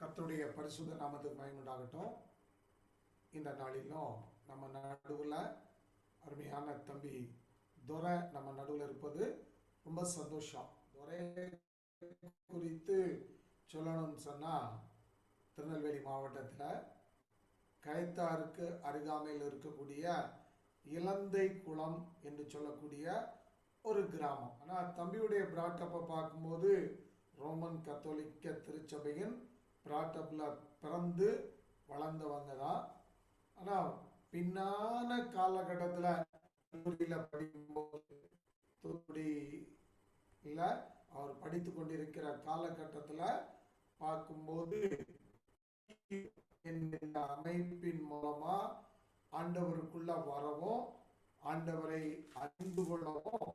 கர்த்தருடைய பரிசுத்த நாமத்துக்கு மகிமையுண்டாகட்டும். இந்த நாளிலும் நம்ம நடுவில் அருமையான தம்பி துரை நம்ம நடுவில் இருப்பது ரொம்ப சந்தோஷம். துரை குறித்து சொல்லணும்னு சொன்னால், திருநெல்வேலி மாவட்டத்தில் கயத்தாருக்கு அருகாமையில் இருக்கக்கூடிய இலந்தை குளம் என்று சொல்லக்கூடிய ஒரு கிராமம். ஆனால் தம்பியுடைய பிராட்டப்பை பார்க்கும்போது ரோமன் கத்தோலிக்க திருச்சபையின் பிராட்டப்பில் பிறந்து வளர்ந்தவங்க தான். ஆனால் பின்னான காலகட்டத்தில் கல்லூரியில் படிக்கும்போது தூத்துக்குடியில் அவர் படித்து கொண்டிருக்கிற காலகட்டத்தில் பார்க்கும்போது இந்த அமைப்பின் மூலமா ஆண்டவருக்குள்ள வரவும் ஆண்டவரை அறிந்து கொள்ளவும்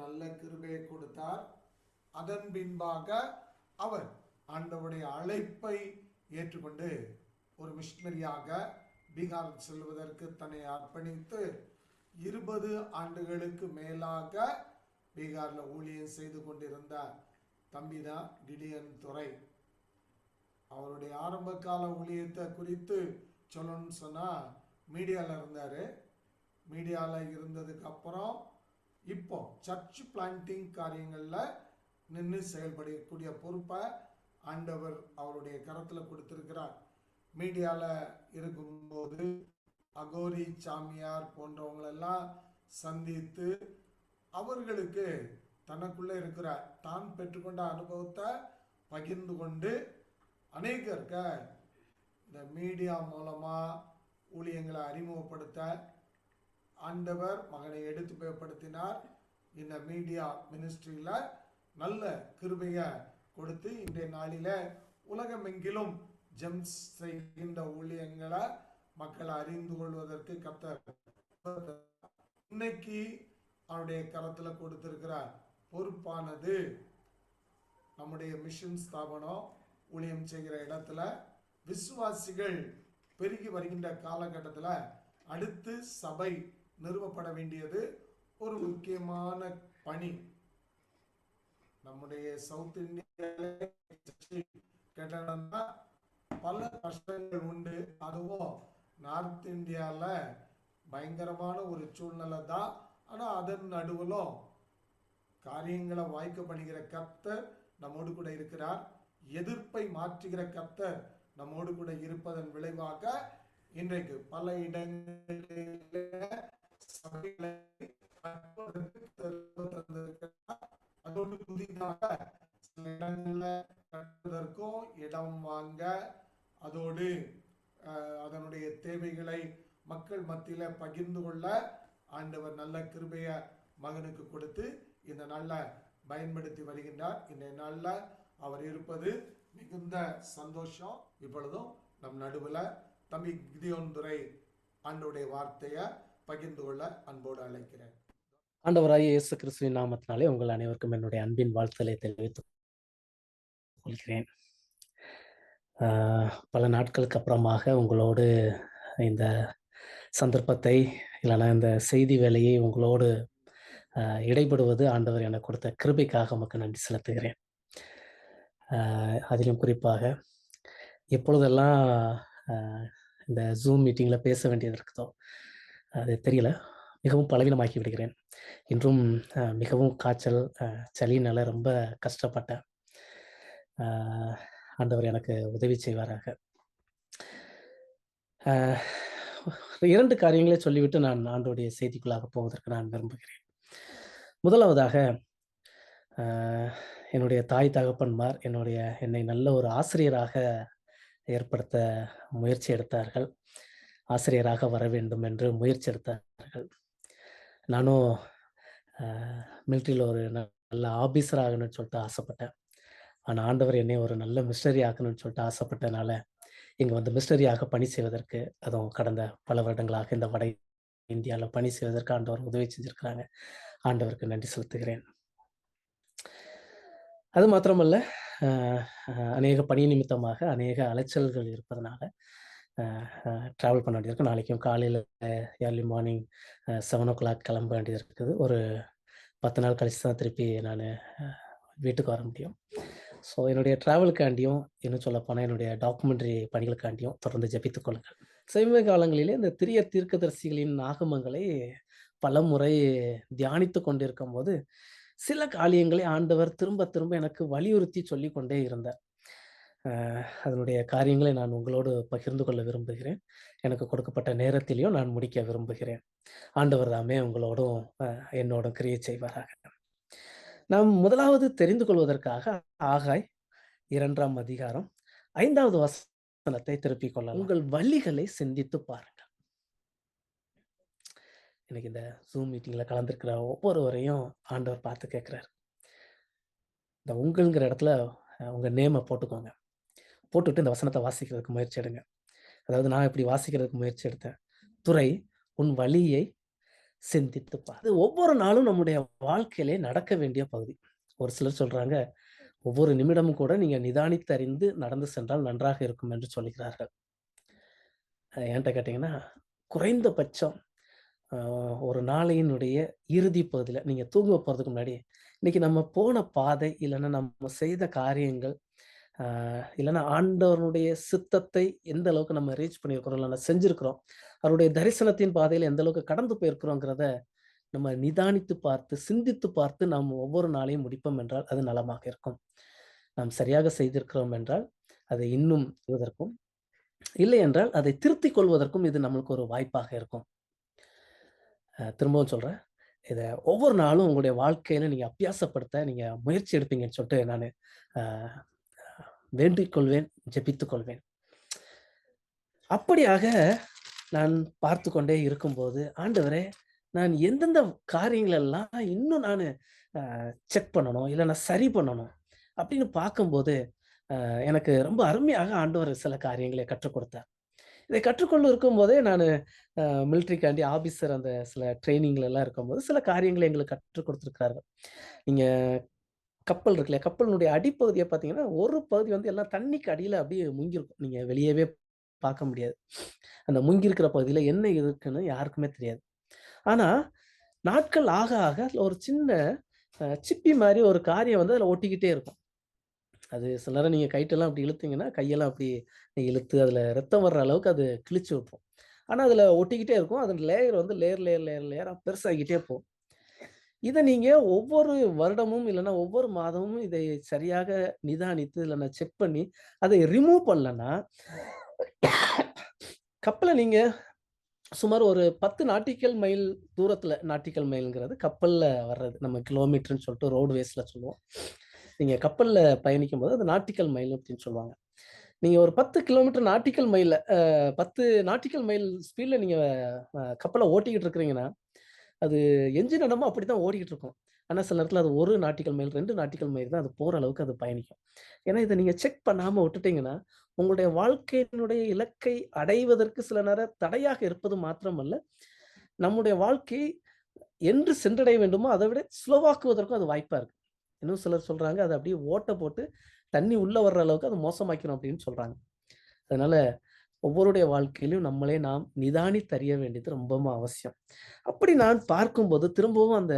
நல்ல கிருபையை கொடுத்தார். அதன் பின்பாக அவர் ஆண்டவருடைய அழைப்பை ஏற்றுக்கொண்டு ஒரு மிஷனரியாக பீகார் செல்வதற்கு தன்னை அர்ப்பணித்து 20 ஆண்டுகளுக்கு மேலாக பீகாரில் ஊழியம் செய்து கொண்டிருந்த தம்பிதான் கிடியன் துரை. அவருடைய ஆரம்ப கால ஊழியத்தை குறித்து சொல்லணும்னு சொன்னால், மீடியாவில் இருந்தார். மீடியாவில் இருந்ததுக்கு அப்புறம் இப்போ சர்ச் பிளான்டிங் காரியங்களில் நின்று செயல்படக்கூடிய பொறுப்பை ஆண்டவர் அவருடைய கரத்தில் கொடுத்திருக்கிறார். மீடியாவில் இருக்கும்போது அகோரி சாமியார் போன்றவங்களெல்லாம் சந்தித்து அவர்களுக்கு தனக்குள்ளே இருக்கிற தான் பெற்றுக்கொண்ட அனுபவத்தை பகிர்ந்து கொண்டு அநேகருக்கு இந்த மீடியா மூலமாக ஊழியங்களை அறிமுகப்படுத்த ஆண்டவர் மகனை எடுத்து பயப்படுத்தினார். இந்த மீடியா மினிஸ்ட்ரியில் நல்ல கிருபையை கொடுத்து இன்றைய நாளில் உலகமெங்கிலும் ஜெம்ஸ் செய்கின்ற ஊழியங்களை மக்கள் அறிந்து கொள்வதற்கு கர்த்தர் இன்னைக்கு அவருடைய கரத்தில் கொடுத்திருக்கிற பொறுப்பானது நம்முடைய மிஷன் ஸ்தாபனம் ஊழியம் செய்கிற இடத்துல விசுவாசிகள் பெருகி வருகின்ற காலகட்டத்தில் அடுத்து சபை நிறுவப்பட வேண்டியது ஒரு முக்கியமான பணி. நம்முடைய சவுத் இந்தியாவில் கேட்டா பல கஷ்டங்கள் உண்டு. அதுவும் நார்த் இந்தியாவில் பயங்கரமான ஒரு சூழ்நிலை தான். ஆனால் அதன் நடுவிலும் காரியங்களை வாய்க்க பண்ணுகிற கர்த்தர் நம்மோடு கூட இருக்கிறார். எதிர்ப்பை மாற்றுகிற கர்த்தர் நம்மோடு கூட இருப்பதன் விளைவாக இன்றைக்கு பல இடங்களில் அதோடு புதிதாக சில இடங்கள்ல கட்டுவதற்கும் இடம் வாங்க, அதோடு அதனுடைய தேவைகளை மக்கள் மத்தியில பகிர்ந்து கொள்ள ஆண்டவர் நல்ல கிருபையை மகனுக்கு கொடுத்து இந்த நாள்ல பயன்படுத்தி வருகின்றார். இந்த நாள்ல அவர் இருப்பது மிகுந்த சந்தோஷம். இப்பொழுதும் நம் நடுவில் தம்பி கிதியோன் துரை ஆண்டவருடைய வார்த்தையை பகிர்ந்து கொள்ள அன்போடு அழைக்கிறேன். ஆண்டவராகிய இயேசு கிறிஸ்துவின் நாமத்தினாலே உங்கள் அனைவருக்கும் என்னுடைய அன்பின் வாழ்த்துக்களை தெரிவித்துக் கொள்கிறேன். பல நாட்களுக்கு அப்புறமாக உங்களோடு இந்த சந்தர்ப்பத்தை இல்லைனா இந்த செய்தி வேலையை உங்களோடு இடைபடுவது ஆண்டவர் எனக்கு கொடுத்த கிருபைக்காக உமக்கு நன்றி செலுத்துகிறேன். அதிலும் குறிப்பாக எப்பொழுதெல்லாம் இந்த ஜூம் மீட்டிங்கில் பேச வேண்டியது இருக்குதோ அது தெரியல, மிகவும் பலவீனமாக்கி விடுகிறேன். இன்றும் மிகவும் காய்ச்சல் சளினால ரொம்ப கஷ்டப்பட்டேன். ஆண்டவர் எனக்கு உதவி செய்வாராக. 2 காரியங்களை சொல்லிவிட்டு நான் ஆண்டவருடைய செய்திக்குள்ளாக போவதற்கு நான் விரும்புகிறேன். முதலாவதாக, என்னுடைய தாய் தகப்பன்மார் என்னை நல்ல ஒரு ஆசிரியராக ஏற்படுத்த முயற்சி எடுத்தார்கள். ஆசிரியராக வர வேண்டும் என்று முயற்சி எடுத்தார்கள். நானும் மிலிட்ரியில் ஒரு நல்ல ஆபீசர் ஆகணும்னு சொல்லிட்டு ஆசைப்பட்டேன். ஆனால் ஆண்டவர் என்னை ஒரு நல்ல மிஷனரி ஆகணும்னு சொல்லிட்டு ஆசைப்பட்டனால இங்கே வந்து மிஷனரியாக பணி செய்வதற்கு, அதுவும் கடந்த பல வருடங்களாக இந்த வட இந்தியாவில் பணி செய்வதற்கு ஆண்டவர் உதவி செஞ்சுருக்கிறாங்க. ஆண்டவருக்கு நன்றி செலுத்துகிறேன். அது மாத்திரமல்ல, அநேக பணி நிமித்தமாக அநேக அலைச்சல்கள் இருப்பதனால ட்ராவல் பண்ண வேண்டியது இருக்குது. நாளைக்கும் காலையில் ஏர்லி மார்னிங் 7 o'clock கிளம்ப வேண்டியது இருக்குது. ஒரு 10 நாள் கழிச்சு தான் திருப்பி நான் வீட்டுக்கு வர முடியும். ஸோ என்னுடைய ட்ராவலுக்காண்டியும், இன்னும் சொல்லப்போனா என்னுடைய டாக்குமெண்ட்ரி பணிகளுக்காண்டியும் தொடர்ந்து ஜெபித்துக் கொள்ளுங்கள். சமீப காலங்களிலே இந்த திரிய தீர்க்கதரிசிகளின் ஆகமங்களை பலமுறை தியானித்துக் கொண்டிருக்கும்போது, சில காரியங்களை ஆண்டவர் திரும்ப திரும்ப எனக்கு வலியுறுத்தி சொல்லிக் கொண்டே இருந்தார். அ அதனுடைய காரியங்களை நான் உங்களோடு பகிர்ந்து கொள்ள விரும்புகிறேன். எனக்கு கொடுக்கப்பட்ட நேரத்திலயும் நான் முடிக்க விரும்புகிறேன். ஆண்டவர் தாமே உங்களோடும் என்னோடும் கிரியை செய்வாராக. நாம் முதலாவது தெரிந்து கொள்வதற்காக ஆகாய் 2ஆம் அதிகாரம் 5வது வசனத்தை திருப்பிக் கொள்ளலாம். உங்கள் வழிகளை சிந்தித்துப் பாருங்கள். இன்னைக்கு இந்த Zoom மீட்டிங்ல கலந்திருக்கிற ஒவ்வொருவரையும் ஆண்டவர் பார்த்து கேட்கிறாரு. இந்த உங்கள்ங்கிற இடத்துல உங்க நேம போட்டுக்கோங்க. போட்டுட்டு இந்த வசனத்த வாசிக்கிறதுக்கு முயற்சி எடுங்க. அதாவது நான் இப்படி வாசிக்கிறதுக்கு முயற்சி எடுத்தேன். துரை, உன் வழியை சிந்தித்துப் பார். இது ஒவ்வொரு நாளும் நம்முடைய வாழ்க்கையிலே நடக்க வேண்டிய பகுதி. ஒரு சிலர் சொல்றாங்க, ஒவ்வொரு நிமிடமும் கூட நீங்க நிதானித்தறிந்து நடந்து சென்றால் நன்றாக இருக்கும் என்று சொல்லுகிறார்கள். ஏன்ட்ட கேட்டீங்கன்னா, குறைந்தபட்சம் ஒரு நாளையினுடைய இறுதி பகுதியில நீங்க தூங்க போறதுக்கு முன்னாடி, இன்னைக்கு நம்ம போன பாதை, இல்லன்னா நம்ம செய்த காரியங்கள், இல்லன்னா ஆண்டவருடைய சித்தத்தை எந்த அளவுக்கு நம்ம ரீச் பண்ணியிருக்கிறோம், இல்லன்னா செஞ்சிருக்கிறோம். அவருடைய தரிசனத்தின் பாதையில எந்த அளவுக்கு கடந்து போயிருக்கிறோங்கிறத நம்ம நிதானித்து பார்த்து, சிந்தித்து பார்த்து நாம் ஒவ்வொரு நாளையும் முடிப்போம் என்றால், அது நலமாக இருக்கும். நாம் சரியாக செய்திருக்கிறோம் என்றால், அதை இன்னும் செய்வதற்கும், இல்லை என்றால் அதை திருத்திக் கொள்வதற்கும் இது நம்மளுக்கு ஒரு வாய்ப்பாக இருக்கும். திரும்பவும் சொல்றேன். இத ஒவ்வொரு நாளும் உங்களுடைய வாழ்க்கையில நீங்க அபியாசப்படுத்த நீங்க முயற்சி எடுப்பீங்கன்னு சொல்லிட்டு நானு அ வேண்டிக் கொள்வேன், ஜெபித்துக் கொள்வேன். அப்படியாக நான் பார்த்துக் கொண்டே இருக்கும்போது, ஆண்டவரே, நான் எந்தெந்த காரியங்கள் எல்லாம் இன்னும் நானு செக் பண்ணணும், இல்ல நான் சரி பண்ணணும் அப்படின்னு பார்க்கும்போது, எனக்கு ரொம்ப அருமையாக ஆண்டவர் சில காரியங்களை கற்றுக் கொடுத்தார். இதை கற்றுக்கொண்டு இருக்கும்போதே நானு மிலிட்டரிக்காண்டி ஆபீசர் அந்த சில ட்ரெய்னிங்ல எல்லாம் இருக்கும்போது, சில காரியங்களை எங்களுக்கு கற்றுக் கொடுத்திருக்கிறார்கள். நீங்க கப்பல் இருக்கு இல்லையா? கப்பலினுடைய அடிப்பகுதிய பார்த்தீங்கன்னா, ஒரு பகுதி வந்து எல்லாம் தண்ணிக்கு அடியில அப்படியே முங்கியிருக்கும். நீங்க வெளியவே பார்க்க முடியாது. அந்த முங்கியிருக்கிற பகுதியில என்ன இருக்குன்னு யாருக்குமே தெரியாது. ஆனா, நாட்கள் ஆக ஆக அதுல ஒரு சின்ன சிப்பி மாரி ஒரு காரியம் வந்து அதுல ஒட்டிக்கிட்டே இருக்கும். அது சில நேரம் நீங்க கயிற்றெல்லாம் அப்படி இழுத்தீங்கன்னா, கையெல்லாம் அப்படி இழுத்து அதுல ரத்தம் வர்ற அளவுக்கு அது கிழிச்சு விட்டுரும். ஆனா, அதுல ஒட்டிக்கிட்டே இருக்கும். அதன் லேயர் வந்து லேயரா பெருசாகிட்டே போகும். இத நீங்க ஒவ்வொரு வருடமும் இல்லன்னா ஒவ்வொரு மாதமும் இதை சரியாக நிதானித்து, இல்லன்னா செக் பண்ணி அதை ரிமூவ் பண்ணலன்னா, கப்பல நீங்க சுமார் ஒரு 10 நாட்டிக்கல் மைல் தூரத்துல நாட்டிக்கல் மைல்ங்கிறது கப்பல்ல வர்றது. நம்ம கிலோமீட்டர்ன்னு சொல்லிட்டு ரோட்வேஸ்ல சொல்லுவோம். நீங்க கப்பல்ல பயணிக்கும்போது அது நாட்டிக்கல் மைல் அப்படின்னு சொல்லுவாங்க. நீங்க ஒரு 10 கிலோமீட்டர் நாட்டிக்கல் மைல்ல 10 நாட்டிக்கல் மைல் ஸ்பீட்ல நீங்க கப்பல ஓட்டிக்கிட்டு இருக்கிறீங்கன்னா, அது என்ஜின் என்னமோ அப்படித்தான் ஓடிக்கிட்டு இருக்கும். ஆனா சில நேரத்துல அது 1 நாட்டிக்கல் மைல், 2 நாட்டிக்கல் மைல் தான் அது போற அளவுக்கு அது பயணிக்கும். ஏன்னா இத நீங்க செக் பண்ணாம விட்டுட்டீங்கன்னா, உங்களுடைய வாழ்க்கையினுடைய இலக்கை அடைவதற்கு சில நேரம் தடையாக இருப்பது மாத்திரமல்ல, நம்முடைய வாழ்க்கை என்று சென்றடைய வேண்டுமோ, அதை விட ஸ்லோவாக்குவதற்கும் அது வாய்ப்பா இருக்கு. இன்னும் சிலர் சொல்றாங்க, அத அப்படியே ஓட்ட போட்டு தண்ணி உள்ள வர்ற அளவுக்கு அது மோசமாக்கிரும் அப்படின்னு சொல்றாங்க. அதனால ஒவ்வொருடைய வாழ்க்கையிலும் நம்மளே நாம் நிதானித்தறிய வேண்டியது ரொம்பவும் அவசியம். அப்படி நான் பார்க்கும்போது திரும்பவும் அந்த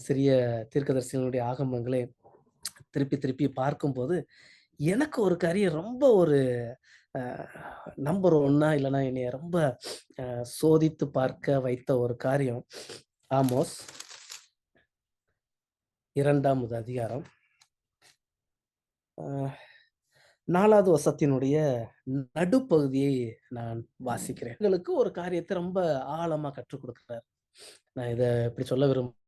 சிறிய தீர்க்கதரிசிகளுடைய ஆகமங்களை திருப்பி திருப்பி பார்க்கும்போது, எனக்கு ஒரு காரியம் ரொம்ப ஒரு அ நம்பர் 1 இல்லன்னா என்னைய ரொம்ப அ சோதித்து பார்க்க வைத்த ஒரு காரியம், ஆமோஸ் 2வது அதிகாரம். அ 4வது வசனத்தினுடைய நடுப்பகுதியை நான் வாசிக்கிறேன். உங்களுக்கு ஒரு காரியத்த ரொம்ப ஆழமா கற்றுக் கொடுக்கிறார். நான் இத இப்படி சொல்ல விரும்புறேன்.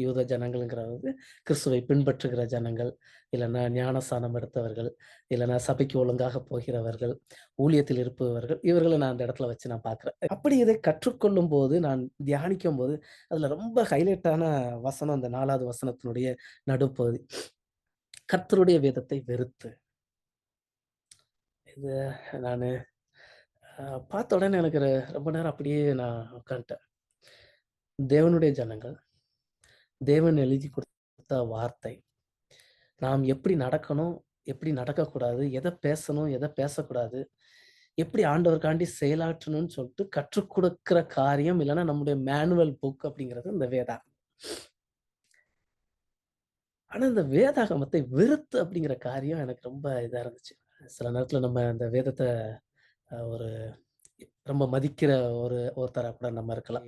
யூத ஜனங்கள்ங்கிறது கிறிஸ்துவை பின்பற்றுகிற ஜனங்கள், இல்லன்னா ஞானஸ்நானம் எடுத்தவர்கள், இல்லன்னா சபைக்கு ஒழுங்காக போகிறவர்கள், ஊழியத்தில் இருப்பவர்கள், இவர்கள நான் அந்த இடத்துல வச்சு நான் பார்க்கிறேன். அப்படி இதை கற்றுக்கொள்ளும்போது, நான் தியானிக்கும்போது, அதுல ரொம்ப ஹைலைட்டான வசனம் அந்த 4வது வசனத்தினுடைய நடுப்பகுதி. கர்த்தருடைய வேதத்தை வெறுத்து. இது நானு பார்த்த உடனே எனக்கு ரொம்ப நேரம் அப்படியே நான் உட்காந்துட்டேன். தேவனுடைய ஜனங்கள், தேவன் எழுதி கொடுத்த வார்த்தை. நாம் எப்படி நடக்கணும், எப்படி நடக்கக்கூடாது, எத பேசணும், எத பேசக்கூடாது, எப்படி ஆண்டவருக்காண்டி செயலாற்றணும்னு சொல்லிட்டு கற்றுக் கொடுக்கிற காரியம், இல்லன்னா நம்முடைய மேனுவல் புக் அப்படிங்கிறது இந்த வேதா. ஆனா, இந்த வேதாகமத்தை வெறுத்து அப்படிங்கிற காரியம் எனக்கு ரொம்ப இதா இருந்துச்சு. சில நேரத்துல நம்ம அந்த வேதத்த ஒரு ரொம்ப மதிக்கிற ஒருத்தரா கூட நம்ம இருக்கலாம்.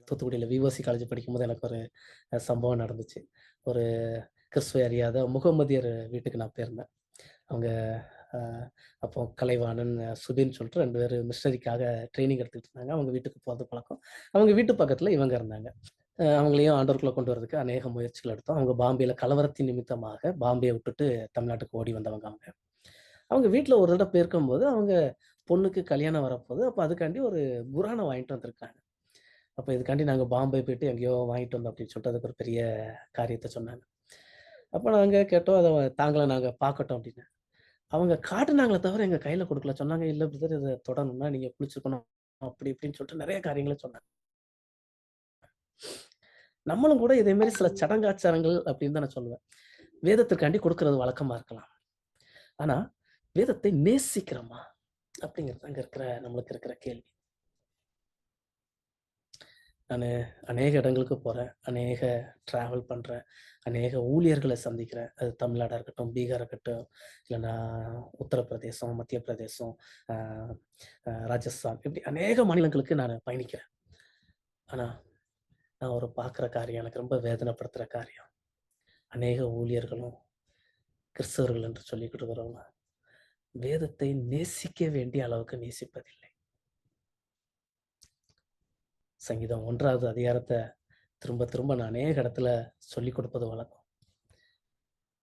தூத்துக்குடியில விஓசி காலேஜ் படிக்கும்போது எனக்கு ஒரு சம்பவம் நடந்துச்சு. ஒரு கிறிஸ்துவை அறியாத முகமதியர் வீட்டுக்கு நான் போயிருந்தேன். அவங்க அ அப்போ கலைவாணன், சுபின்னு சொல்லிட்டு 2 பேரு மிஷனரிக்காக ட்ரெய்னிங் எடுத்துக்கிட்டு இருந்தாங்க. அவங்க வீட்டுக்கு போறது பழக்கம். அவங்க வீட்டு பக்கத்துல இவங்க இருந்தாங்க. அவங்களையும் ஆண்டவருக்குள்ள கொண்டு வரதுக்கு அநேக முயற்சிகள் எடுத்தோம். அவங்க பாம்பேல கலவரத்தின் நிமித்தமாக பாம்பேய விட்டுட்டு தமிழ்நாட்டுக்கு ஓடி வந்தவங்க அவங்க. அவங்க வீட்ல ஒரு தடவ போயிருக்கும்போது, அவங்க பொண்ணுக்கு கல்யாணம் வரப்போது. அப்ப அதுக்காண்டி ஒரு குரான வாங்கிட்டு வந்திருக்காங்க. அப்ப இதுக்காண்டி நாங்க பாம்பே போயிட்டு எங்கேயோ வாங்கிட்டு வந்தோம் அப்படின்னு சொல்லிட்டு அதுக்கு ஒரு பெரிய காரியத்த சொன்னாங்க. அப்ப நாங்க கேட்டோம். அத தாங்கள நாங்க பார்க்கட்டும் அப்படின்னு. அவங்க காட்டுனாங்களே தவிர எங்க கையில குடுக்கல. சொன்னாங்க, "இல்ல பிரதர் இத தொடணும்னா நீங்க குளிச்சுக்கணும்." அப்படி இப்படின்னு சொல்லிட்டு நெறைய காரியங்கள சொன்னாங்க. நம்மளும் கூட இதே மாரி சில சடங்காச்சாரங்கள் அப்படின்னு தான் நான் சொல்லுவேன். வேதத்திற்காண்டி கொடுக்கிறது வழக்கமா இருக்கலாம். ஆனா, வேதத்தை நேசிக்கிறோமா? அப்படிங்கிறது அங்க இருக்கிற நம்மளுக்கு இருக்கிற கேள்வி. நானு அநேக இடங்களுக்கு போறேன். அநேக டிராவல் பண்றேன். அநேக ஊழியர்கள சந்திக்கிறேன். அது தமிழ்நாடா இருக்கட்டும், பீகாரா இருக்கட்டும், இல்லன்னா உத்தரப்பிரதேசம், மத்திய பிரதேசம், அ ராஜஸ்தான் இப்படி அநேக மாநிலங்களுக்கு நானு பயணிக்கிறேன். ஆனா, நான் ஒரு பார்க்குற காரியம் எனக்கு ரொம்ப வேதனைப்படுத்துற காரியம். அநேக ஊழியர்களும், கிறிஸ்தவர்கள் என்று சொல்லிக்கிட்டு இருக்கிறவங்க, வேதத்தை நேசிக்க வேண்டிய அளவுக்கு நேசிப்பதில்லை. சங்கீதம் 1வது அதிகாரத்த திரும்ப திரும்ப நான் அநேக இடத்துல சொல்லிக் கொடுப்பது வழக்கம்.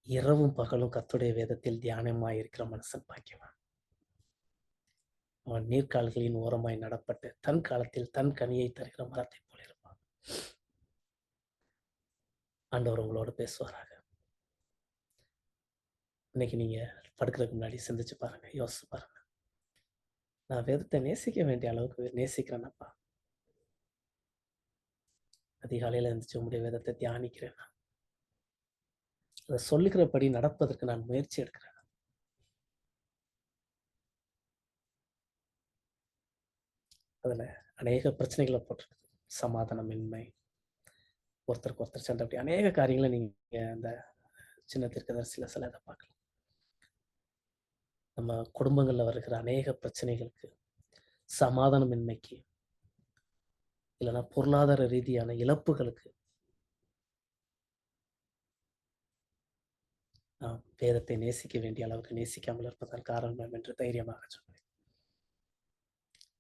இரவும் பகலும் கர்த்தருடைய வேதத்தில் தியானமாய் இருக்கிற மனுஷன் பாக்கியவான். அவன் நீர்க்கால்களின் ஓரமாய் நடப்பட்டு, தன் காலத்தில் தன் கனியை தருகிற மரத்தைப் போல இருப்பான். ஆண்டவர் உங்களோடு பேசுவாராக. இன்னைக்கு நீங்க படுக்கிறதுக்கு முன்னாடி சிந்திச்சு பாருங்க. யோசிச்சு பாருங்க. நான் வேதத்தை நேசிக்க வேண்டிய அளவுக்கு நேசிக்கிறேனப்பா. அதிகாலையில எந்திரிச்சு உம்முடைய வேதத்தை தியானிக்கிறேன். அத சொல்லுகிறபடி நடப்பதற்கு நான் முயற்சி எடுக்கிறேன். அதுல அநேக பிரச்சனைகள போட்டிருக்குது. சமாதானமின்மை, ஒருத்தருக்கு ஒருத்தர் சண்டை அப்படி அநேக காரியங்கள நீங்க அந்த சின்ன தீர்க்கதரிசில சில இத பார்க்கலாம். நம்ம குடும்பங்கள்ல வருகிற அநேக பிரச்சனைகளுக்கு, சமாதானமின்மைக்கு, இல்லன்னா பொருளாதார ரீதியான இழப்புகளுக்கு நாம் வேதத்தை நேசிக்க வேண்டிய அளவுக்கு நேசிக்காமல் இருப்பதன் காரணம் என்று தைரியமாக சொல்வேன்.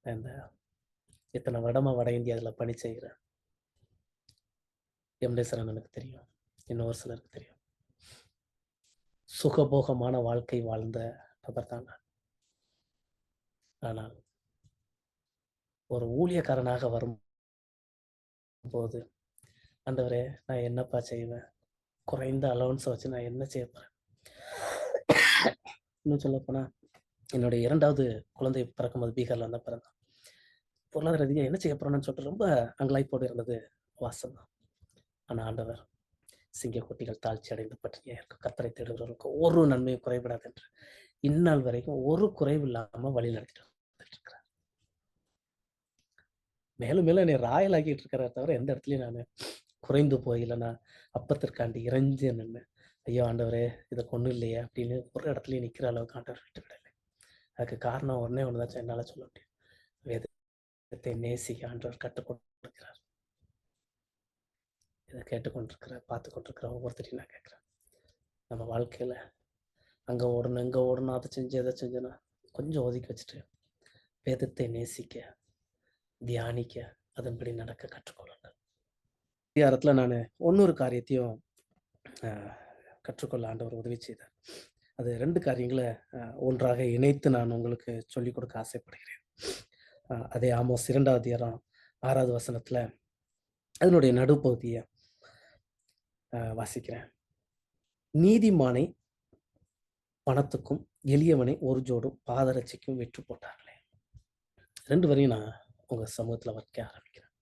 இந்த இத்தனை வருடமா வட இந்தியாவுல பணி செய்கிறேன். எம்டேசரன் எனக்கு தெரியும். இன்னும் ஒரு சிலருக்கு தெரியும். சுகபோகமான வாழ்க்கை வாழ்ந்த நபர் தான் நான். ஆனால் ஒரு ஊழியக்காரனாக வரும்போது, ஆண்டவரே நான் என்னப்பா செய்வேன்? குறைந்த அலவன்ஸ வச்சு நான் என்ன செய்ய போறேன்? இன்னும் சொல்லப்போனா, என்னுடைய 2வது குழந்தை பிறக்கும்போது பீகார்ல தான் பிறந்தான். பொருளாதார ரீதியா என்ன செய்ய போறேன்னு சொல்லிட்டு ரொம்ப அங்கலாய்ப்போடு இருந்தது வாஸ்தவம் தான். ஆனா ஆண்டவர் சிங்கக்குட்டிகள் தாழ்ச்சி அடைந்து பட்டினியா இருக்கும். கர்த்தரை தேடுகிறவர்களுக்கு ஒரு நன்மையும் குறைபடாது என்று இந்நாள் வரைக்கும் ஒரு குறைவு இல்லாம வழி நடத்திட்டு வந்துட்டு இருக்கிறார். மேலும் மேலும் என்னை ராயல் ஆக்கிட்டு இருக்கிறார் தவிர எந்த இடத்துலயும் நானு குறைந்து போய் இல்லைன்னா அப்பத்திற்காண்டி இறைஞ்சு நின்னு ஐயோ ஆண்டவரே இதை கொண்டு இல்லையே அப்படின்னு ஒரு இடத்துலயும் நிக்கிற அளவுக்கு ஆண்டவர் விட்டு விடலை. அதுக்கு காரணம் ஒண்ணே ஒண்ணுதான் என்னால சொல்ல முடியும். வேதத்தை நேசிக்க ஆண்டவர் கற்றுக் கொடுக்கிறார். இதை கேட்டுக்கொண்டிருக்கிற பார்த்து கொண்டிருக்கிற ஒவ்வொருத்தரையும் நான் கேட்கிறேன். நம்ம வாழ்க்கையில அங்க ஓடணும் இங்க ஓடணும் அதை செஞ்சு எதை செஞ்சுன்னா கொஞ்சம் ஒதுக்கி வச்சுட்டு வேதத்தை நேசிக்க தியானிக்க அதன்படி நடக்க கற்றுக்கொள்ளுங்கள். அதிகாரத்துல நான் இன்னொரு காரியத்தையும் அஹ், கற்றுக்கொள்ள ஆண்டவர் உதவி செய்தார். அது 2 காரியங்கள ஒன்றாக இணைத்து நான் உங்களுக்கு சொல்லிக் கொடுக்க ஆசைப்படுகிறேன். அதே ஆமோஸ் 2வது அதிகாரம் 6வது வசனத்துல அதனுடைய நடுப்பகுதிய வாசிக்கிறேன். நீதிமானை பணத்துக்கும் எளியவனை ஒரு ஜோடும் பாதரட்சிக்கும் விற்று போட்டார்களே. 2 வரையும் நான் உங்க சமூகத்துல வைக்க ஆரம்பிக்கிறேன்.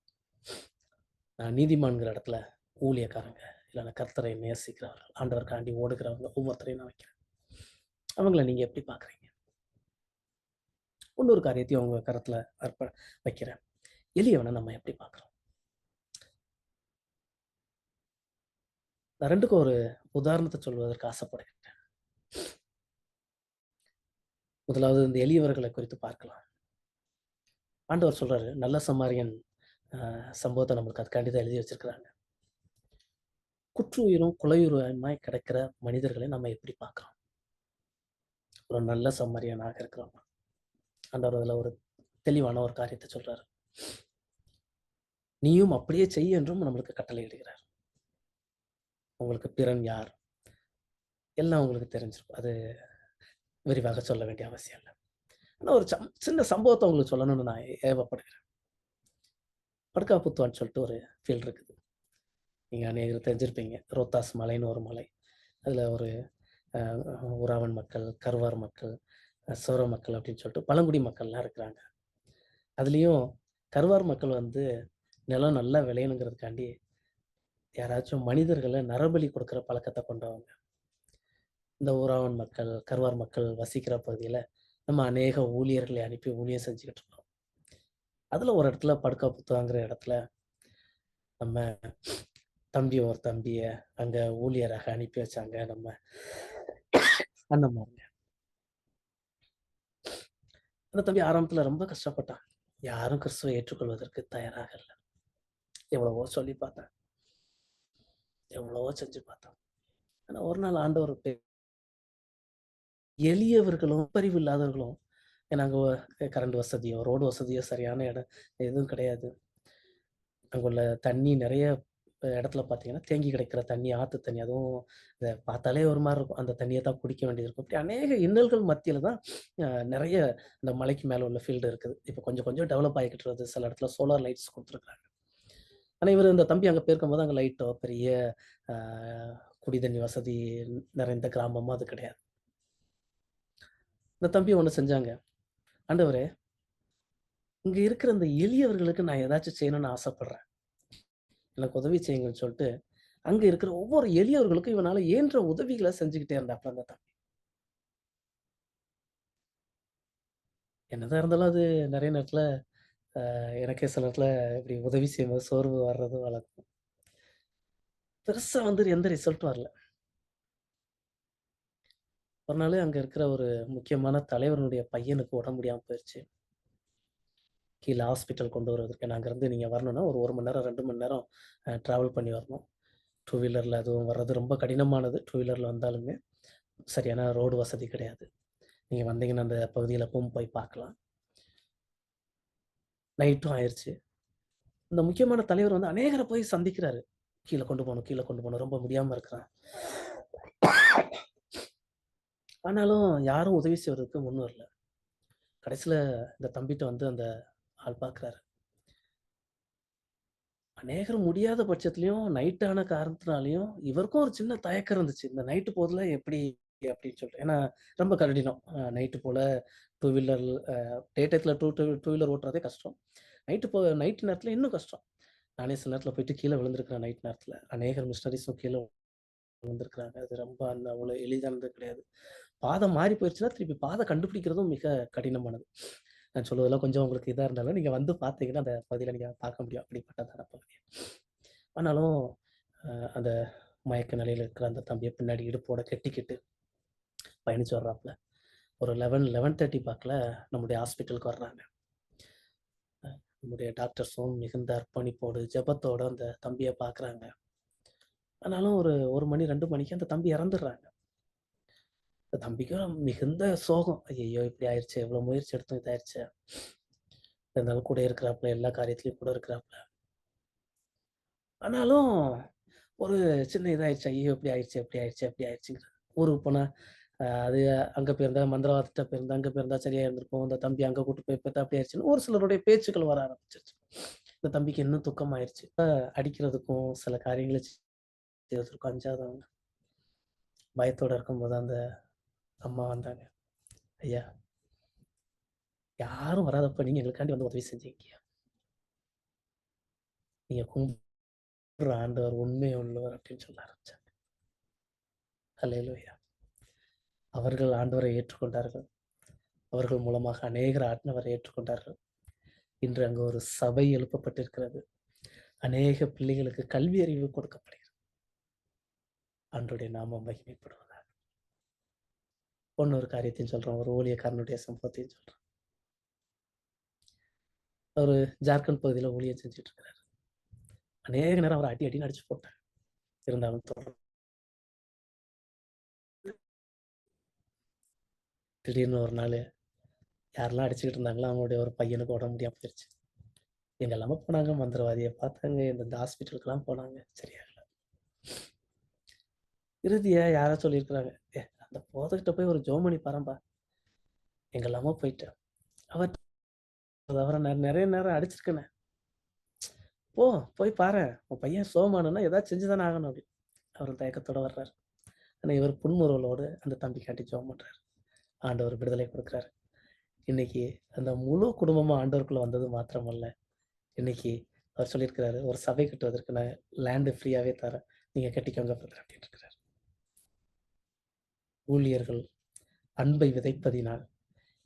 நான் நீதிமான்கிற இடத்துல ஊழியக்காரங்க இல்லைன்னா கர்த்தரை நேசிக்கிறவர்கள் ஆண்டவருக்காண்டி ஓடுகிறவங்க ஒவ்வொருத்தரையும் நான் வைக்கிறேன். அவங்கள நீங்க எப்படி பாக்குறீங்க? இன்னொரு காரியத்தையும் உங்க கருத்துல வைக்கிறேன். எளியவனை நம்ம எப்படி பார்க்கிறோம்? நான் 2க்கும் ஒரு உதாரணத்த சொல்வதற்கு ஆசைப்படுகிறேன். முதலாவது இந்த எளியவர்களை குறித்து பார்க்கலாம். ஆண்டவர் சொல்றாரு, நல்ல சமாரியன் சம்பவத்த நம்மளுக்கு அதுக்காண்டி தான் எழுதி வச்சிருக்கிறாங்க. குற்றுயிரும், கொலையுயிருமாய் கிடக்கிற மனிதர்களை நம்ம எப்படி பார்க்கிறோம்? ஒரு நல்ல சமாரியனாக இருக்கிறோம். ஆண்டவர் அதுல ஒரு தெளிவான ஒரு காரியத்த சொல்றாரு. நீயும் அப்படியே செய் என்றும் நம்மளுக்கு கட்டளையிடுகிறார். உங்களுக்கு பிறன் யார்? எல்லாம் உங்களுக்கு தெரிஞ்சிருக்கும். அது விரிவாக சொல்ல வேண்டிய அவசியம் இல்ல. ஆனா ஒரு சின்ன சம்பவத்த உங்களுக்கு சொல்லணும்னு நான் ஏவப்படுகிறேன். படுக்காப்புத்துவான்னு சொல்லிட்டு ஒரு ஃபீல்ட் இருக்குது. நீங்க அநேகர் தெரிஞ்சிருப்பீங்க. ரோத்தாஸ் மலைன்னு ஒரு மலை. அதுல ஒரு அ உராவன் மக்கள், கர்வார் மக்கள், சோர மக்கள் அப்படின்னு சொல்லிட்டு பழங்குடி மக்கள்லாம் இருக்கிறாங்க. அதுலயும் கர்வார் மக்கள் வந்து நிலம் நல்லா விளையணுங்கிறதுக்காண்டி யாராச்சும் மனிதர்கள நரபலி கொடுக்குற பழக்கத்த கொண்டவங்க. இந்த ஊராவன் மக்கள், கர்வார் மக்கள் வசிக்கிற பகுதியில நம்ம அநேக ஊழியர்களை அனுப்பி ஊழியம் செஞ்சுக்கிட்டு இருக்கோம். அதுல ஒரு இடத்துல படுக்காப்புத்துவாங்கிற இடத்துல நம்ம ஒரு தம்பிய அங்க ஊழியராக அனுப்பி வச்சாங்க நம்ம அண்ணன்மாருங்க. அந்த தம்பி ஆரம்பத்துல ரொம்ப கஷ்டப்பட்டான். யாரும் கிறிஸ்துவை ஏற்றுக்கொள்வதற்கு தயாராக இல்ல. எவ்வளவோ சொல்லி பார்த்தான். எவ்வளவோ செஞ்சு பார்த்தான். ஆனா ஒரு நாள் ஆண்டவர் எளியவர்களும், பரிவு இல்லாதவர்களும் ஏன்னா அங்க கரண்ட் வசதியோ, ரோடு வசதியோ சரியான இடம் எதுவும் கிடையாது. அங்குள்ள தண்ணி நெறைய இடத்துல பார்த்தீங்கன்னா, தேங்கி கிடைக்கிற தண்ணி, ஆத்து தண்ணி. அதுவும் இத பார்த்தாலே ஒரு மாரி இருக்கும். அந்த தண்ணிய தான் குடிக்க வேண்டியது இருக்கும். இப்படி அநேக இன்னல்கள் மத்தியில தான் நெறைய இந்த மலைக்கு மேல உள்ள ஃபீல்டு இருக்குது. இப்ப கொஞ்சம் கொஞ்சம் டெவலப் ஆகிக்கிட்டு வருது. சில இடத்துல சோலார் லைட்ஸ் குடுத்துருக்காங்க. ஆனா இவரு இந்த தம்பி அங்க போயிருக்கும்போது அங்க லைட்டோ, பெரிய அ குடி தண்ணி வசதி நிறைந்த கிராமமோ அது கிடையாது. இந்த தம்பி ஒண்ணு செஞ்சாங்க. ஆண்டவரே, இங்க இருக்கிற இந்த எளியவர்களுக்கு நான் ஏதாச்சும் செய்யணும்னு ஆசைப்படுறேன். எனக்கு உதவி செய்யுங்கன்னு சொல்லிட்டு, அங்க இருக்கிற ஒவ்வொரு எளியவர்களுக்கும் இவனால இயன்ற உதவிகள செஞ்சுகிட்டே இருந்தாப்ல அந்த தம்பி. என்னதான் இருந்தாலும் அது நெறைய நேரத்துல எனக்கே சில நேரத்துல இப்படி உதவி செய்யும்போது சோர்வு வர்றது வழக்கம். பெருசா வந்து எந்த ரிசல்ட்டும் வரல. ஒரு நாளு அங்க இருக்கிற ஒரு முக்கியமான தலைவருடைய பையனுக்கு உடம்பு முடியாம போயிருச்சு. கீழ ஹாஸ்பிட்டல் கொண்டு வருவதற்கு. ஏன்னா அங்கருந்து நீங்க வரணும்னா ஒரு 1 மணி நேரம், 2 மணி நேரம் டிராவல் பண்ணி வரணும். டூ வீலர்ல அதுவும் வர்றது ரொம்ப கடினமானது. டூ வீலர்ல வந்தாலுமே சரியான ரோடு வசதி கிடையாது. நீங்க வந்தீங்கன்னா அந்த பகுதியில போய் பார்க்கலாம். நைட்டும் ஆயிருச்சு. இந்த முக்கியமான தலைவர் வந்து அநேகர போய் சந்திக்கிறாரு. கீழ கொண்டு போணும், கீழ கொண்டு போணும். ரொம்ப முடியாம இருக்கிறான். ஆனாலும் யாரும் உதவி செய்வதற்கு முன் வரல. கடைசில இந்த தம்பிட்ட வந்து அந்த ஆள் பார்க்குறாரு. அநேகர் முடியாத பட்சத்திலயும் நைட் ஆன காரணத்தினாலயும் இவருக்கும் ஒரு சின்ன தயக்கம் இருந்துச்சு. இந்த நைட்டு போதுல எப்படி அப்படின்னு சொல்லிட்டு. ஏன்னா ரொம்ப கடினம். நைட்டு போல டூ வீலர் டே டயத்துல டூ வீலர் ஓட்டுறதே கஷ்டம். நைட் நேரத்துல இன்னும் கஷ்டம். நானே சில நேரத்துல போயிட்டு கீழ விழுந்திருக்கிறேன் நைட் நேரத்துல. அநேகர் மிஷனரீஸும் கீழ விழுந்திருக்கிறாங்க. அது ரொம்ப அவ்வளோ எளிதானது கிடையாது. பாதை மாறி போயிருச்சுன்னா, திருப்பி பாதை கண்டுபிடிக்கிறதும் மிக கடினமானது. நான் சொல்வதெல்லாம் கொஞ்சம் உங்களுக்கு இதா இருந்தாலும், நீங்க வந்து பார்த்தீங்கன்னா, அந்த பகுதியில நீங்க பார்க்க முடியும். அப்படிப்பட்டதான பகுதி. ஆனாலும் அ அந்த மயக்க நிலையில இருக்கிற அந்த தம்பிய பின்னாடி இடுப்போட கட்டிக்கிட்டு பயணிச்சு வர்றாப்புல. ஒரு 11:30 வாக்குல நம்முடைய ஹாஸ்பிட்டலுக்கு வர்றாங்க. நம்முடைய டாக்டர்ஸும் மிகுந்த அர்ப்பணிப்போடு, ஜெபத்தோட அந்த தம்பிய பார்க்குறாங்க. ஆனாலும் ஒரு 1 மணி, 2 மணிக்கு அந்த தம்பி இறந்துடுறாங்க. அந்த தம்பிக்கும் மிகுந்த சோகம். ஐயய்யோ! இப்படி ஆயிருச்சே! இவ்வளோ முயற்சி எடுத்தும் இதாயிருச்சே! இருந்தாலும் கூட இருக்கிறாப்புல, எல்லா காரியத்திலயும் கூட இருக்கிறாப்புல. ஆனாலும் ஒரு சின்ன இதாயிருச்சு. ஐயோ! இப்படி ஆயிருச்சே! இப்படி ஆயிருச்சே! இப்படி ஆயிருச்சுங்கிற. ஊருக்கு போனா, அது அங்க போயிருந்தா மந்திரவாதிட்ட போயிருந்தா, அங்க போயிருந்தா சரியா இருந்திருக்கும். இந்த தம்பி அங்க கூட்டு போய் பார்த்தா அப்படி ஆயிருச்சுன்னு ஒரு சிலருடைய பேச்சுக்கள் வர ஆரம்பிச்சுருச்சு. இந்த தம்பிக்கு இன்னும் துக்கமாயிருச்சு. அடிக்கிறதுக்கும், சில காரியங்கள செய்வதற்கும் அஞ்சாதவங்க. பயத்தோட இருக்கும்போது அந்த அம்மா வந்தாங்க. ஐயா! யாரும் வராதப்ப நீங்க எங்களுக்காண்டி வந்து உதவி செஞ்சீங்க. நீங்க கும்பிடுற ஆண்டவர் உண்மை உள்ளவர் அப்படின்னு சொல்ல ஆரம்பிச்சாங்க. அல்லேலூயா! அவர்கள் ஆண்டவரை ஏற்றுக்கொண்டார்கள். அவர்கள் மூலமாக அநேகர் ஆண்டவரை ஏற்றுக்கொண்டார்கள். இன்று அங்கு ஒரு சபை எழுப்பப்பட்டிருக்கிறது. அநேக பிள்ளைகளுக்கு கல்வி அறிவு கொடுக்கப்படுகிறது. ஆண்டவருடைய நாமம் மகிமைப்படுவதாக. இன்னொரு காரியத்தையும் சொல்றோம். ஒரு ஊழியக்காரனுடைய சம்பவத்தையும் சொல்றோம். அவரு ஜார்க்கண்ட் பகுதியில ஊழியம் செஞ்சுட்டு இருக்கிறாரு. அநேக நேரம் அவரை அடி அடின்னு அடிச்சு போட்டாங்க. இருந்தாலும் தொடர்ந்து திடீர்னு ஒரு நாள் யாரெல்லாம் அடிச்சுக்கிட்டு இருந்தாங்களோ அவங்களுடைய ஒரு பையனுக்கு உடம்பு முடியாம போயிருச்சு. எங்க எல்லாம போனாங்க, மந்திரவாதியை பார்த்தாங்க, இந்த ஹாஸ்பிட்டலுக்குலாம் போனாங்க, சரியாகல. இறுதியா யாரோ சொல்லியிருக்கிறாங்க, அந்த போதகிட்ட போய் ஒரு ஜெபம் பண்ணி பாருப்பா. எங்க எல்லாமோ போயிட்டேன். அவரை நான் நிறைய நேரம் அடிச்சிருக்கேனே. போய் பாரு, உன் பையன் சோமானுன்னா ஏதாவது செஞ்சுதானே ஆகணும் அப்படி. அவர் தயக்கத்தோட வர்றாரு. ஆனா இவர் புன்முறுவலோடு அந்த தம்பிக்காண்டி ஜெபம் பண்றாரு. ஆண்டவர் விடுதலை கொடுக்குறாரு. இன்னைக்கு அந்த முழு குடும்பமும் ஆண்டவருக்குள்ள வந்தது மாத்திரமல்ல, இன்னைக்கு அவர் சொல்லியிருக்கிறாரு, ஒரு சபை கட்டுவதற்கு நான் லேண்டு ஃப்ரீயாவே தரேன், நீங்க கட்டிக்கோங்க பிரதர் அப்படின்னு இருக்கிறாரு. ஊழியர்கள் அன்பை விதைப்பதினால்,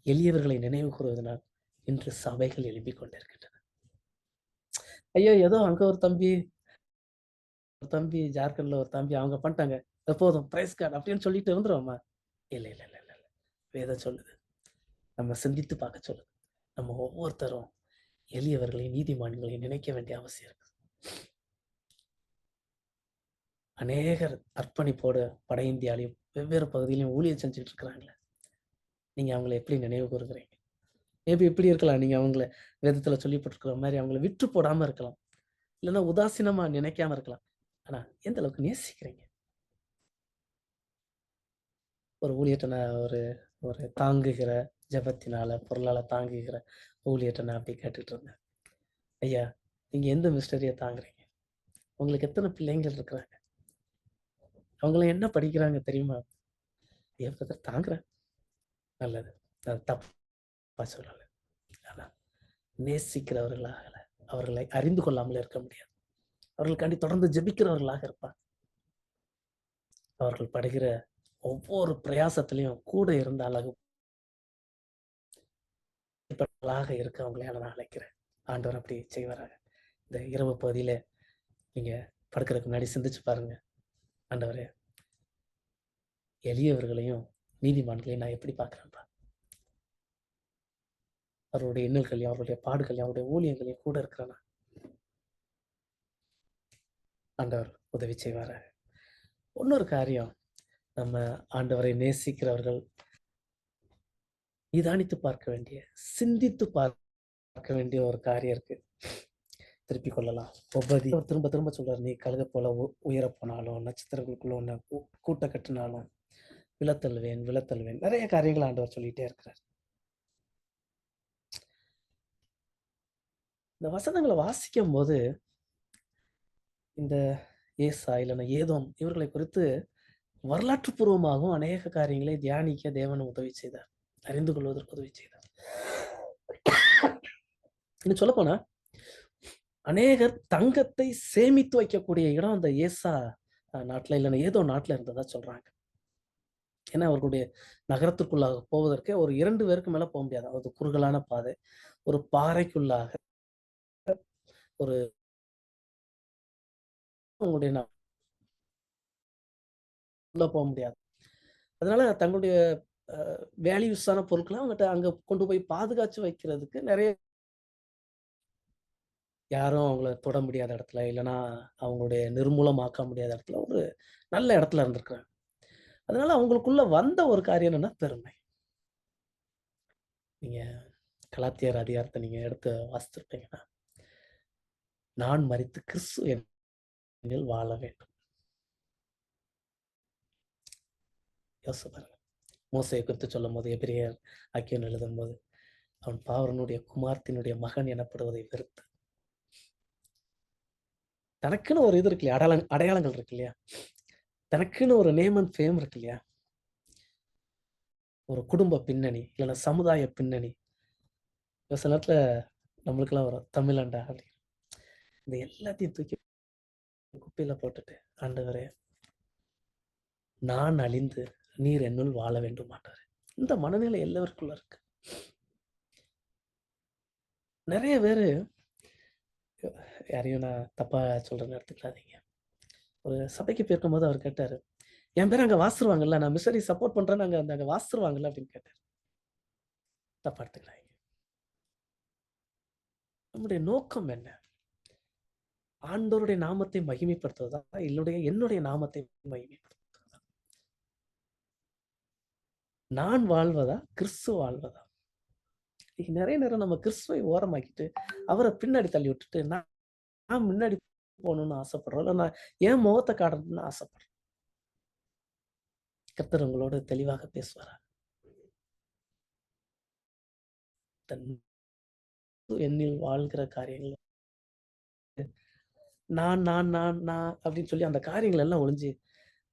எளியவர்களை நினைவு கூறுவதனால் இன்று சபைகள் எழுப்பிக் கொண்டிருக்கின்றன. ஐயோ ஏதோ அங்க ஒரு தம்பி ஜார்க்கண்ட்ல ஒரு தம்பி அவங்க பண்ணிட்டாங்க, போதும் பிரைஸ் கார்டு அப்படின்னு சொல்லிட்டு வந்துருவோமா? இல்ல இல்ல இல்ல இல்ல இல்ல. வேதம் சொல்லுது, நம்ம சிந்தித்து பார்க்க சொல்லுது, நம்ம ஒவ்வொருத்தரும் எளியவர்களையும் நீதிமான்களையும் நினைக்க வேண்டிய அவசியம் இருக்கு. அநேகர் அர்ப்பணிப்போடு வட இந்தியாலையும் வெவ்வேறு பகுதியிலையும் ஊழியம் செஞ்சுட்டு இருக்கிறாங்களே, நீங்க அவங்களை எப்படி நினைவு கூறுகிறீங்க? மேபி இப்படி இருக்கலாம், நீங்க அவங்கள வேதத்துல சொல்லப்பட்டிருக்கிற மாதிரி அவங்கள விற்று போடாம இருக்கலாம், இல்லைன்னா உதாசீனமா நினைக்காம இருக்கலாம். ஆனா எந்த அளவுக்கு நேசிக்கிறீங்க? ஒரு ஊழியத்தை நான் ஒரு தாங்குகிற ஜெபத்தினால பொருளால தாங்குகிற ஊழியத்தை நான் அப்படி கேட்டுட்டு இருந்தேன். ஐயா, நீங்க எந்த மிஸ்டரியை தாங்குறீங்க? உங்களுக்கு எத்தனை பிள்ளைங்கள் இருக்கிறாங்க? அவங்கள என்ன படிக்கிறாங்க தெரியுமா? பிரதர் தாங்குறேன். நல்லது, அது தப்பா சொல்லல. ஆனா நேசிக்கிறவர்களாக அவர்களை அறிந்து கொள்ளாமல் இருக்க முடியாது. அவர்களுக்காண்டி தொடர்ந்து ஜெபிக்கிறவர்களாக இருப்பாங்க. அவர்கள் படுகிற ஒவ்வொரு பிரயாசத்திலையும் கூட இருந்த அழகு இருக்க அவங்களை நான் அழைக்கிறேன். ஆண்டவர் அப்படி செய்வாராக. இந்த இரவு பகுதியில நீங்க படுக்கிறதுக்கு முன்னாடி சிந்திச்சு பாருங்க. ஆண்டவரே, எளியவர்களையும் நீதிமான்களையும் நான் எப்படி பார்க்கிறேன்ப்பா? அவருடைய இன்னல்களையும் அவருடைய பாடுகளையும் அவருடைய ஊழியங்களையும் கூட இருக்கிறேன்னா ஆண்டவர் உதவி செய்வாராக. இன்னொரு காரியம், நம்ம ஆண்டவரை நேசிக்கிறவர்கள் நிதானித்து பார்க்க வேண்டிய, சிந்தித்து பார்க்க வேண்டிய ஒரு காரியம் இருக்கு. திருப்பிக் கொள்ளலாம். திரும்ப திரும்ப சொல்றாரு, நீ கழுத போல உயர போனாலும், நட்சத்திரங்களுக்குள்ள ஒண்ணு கூட்ட கட்டினாலும் விழத்தள்ளுவேன் விழத்தள்ளுவேன். நிறைய காரியங்கள் ஆண்டவர் சொல்லிட்டே இருக்கிறார். இந்த வசனங்களை வாசிக்கும் போது இந்த ஏசா இல்லைன்னா ஏதோம் இவர்களை குறித்து வரலாற்று பூர்வமாகவும் அநேக காரியங்களை தியானிக்க தேவன் உதவி செய்தார், அறிந்து கொள்வதற்கு உதவி செய்தார். இன்னும் சொல்ல போனா அநேகர் தங்கத்தை சேமித்து வைக்கக்கூடிய இடம் அந்த ஏசா நாட்டுல இல்லைன்னா ஏதோ நாட்டுல இருந்ததா சொல்றாங்க. ஏன்னா அவர்களுடைய நகரத்திற்குள்ளாக போவதற்கு ஒரு 2 பேருக்கு மேல போக முடியாது. அது குறுகலான பாதை, ஒரு பாறைக்குள்ளாக ஒரு உங்களுடைய உள்ள போக முடியாது. அதனால தங்களுடைய வேல்யூஸான பொருட்களை அவங்ககிட்ட அங்க கொண்டு போய் பாதுகாத்து வைக்கிறதுக்கு நிறைய யாரும் அவங்கள தொட முடியாத இடத்துல இல்லைன்னா அவங்களுடைய நிர்மூலமாக்க முடியாத இடத்துல ஒரு நல்ல இடத்துல இருந்திருக்கிறாங்க. அதனால அவங்களுக்குள்ள வந்த ஒரு காரியம் என்னன்னா பெருமை. நீங்க கலாத்தியர் அதிகாரத்தை நீங்க எடுத்து வாசித்திருப்பீங்கன்னா, நான் மரித்து கிறிஸ்து என்னில் வாழ வேண்டும். யோசிச்சு பாருங்க. மோசையை குறித்து சொல்லும் போது எபிரேயர் ஆக்கியோன் எழுதும் போது அவன் பார்வோனுடைய குமாரத்தினுடைய மகன் எனப்படுவதை வெறுத்து தனக்குன்னு ஒரு இது இருக்கு இல்லையா, அடையாளங்கள் இருக்கு இல்லையா, தனக்குன்னு ஒரு நேம் அண்ட் ஃபேம் இருக்கு இல்லையா, ஒரு குடும்ப பின்னணி இல்லைன்னா சமுதாய பின்னணி. சில நேரத்துல நம்மளுக்கெல்லாம் வரும் தமிழண்டா அப்படின்னு. இந்த எல்லாத்தையும் தூக்கி குப்பையில போட்டுட்டு, ஆண்டவரே நான் அழிந்து நீர் என்னுள் வாழ வேண்டும் ஆண்டவரே, இந்த மனநிலை எல்லாருக்குள்ள இருக்கு. நிறைய பேரு, யாரையும் நான் தப்பா சொல்றேன்னு எடுத்துக்காதீங்க. ஒரு சபைக்கு போயிருக்கும் போது அவர் கேட்டாரு, என் பேர் அங்க வாசிருவாங்கல்ல, நான் மிஷனரி சப்போர்ட் பண்றேன்னு அங்க வாசிருவாங்கல்ல அப்படின்னு கேட்டாரு. தப்பா எடுத்துக்கிறாங்க. நம்முடைய நோக்கம் என்ன? ஆண்டவருடைய நாமத்தை மகிமைப்படுத்துவதா? என்னுடைய நாமத்தை மகிமைப்படுத்துவதா? நான் வாழ்வதா? கிறிஸ்து வாழ்வதா? நிறைய நேரம் நம்ம கிறிஸ்துவை ஓரமாக்கிட்டு, அவரை பின்னாடி தள்ளி விட்டுட்டு, நான் நான் முன்னாடி போகணும்னு ஆசைப்படுறோம். இல்ல நான் என் முகத்தை காட்டணும்னு ஆசைப்படுறேன். கர்த்தர் உங்களோடு தெளிவாக பேசுவாரா? தன் என்னில் வாழ்கிற காரியங்கள் நான் அப்படின்னு சொல்லி அந்த காரியங்கள் எல்லாம் ஒழிஞ்சு,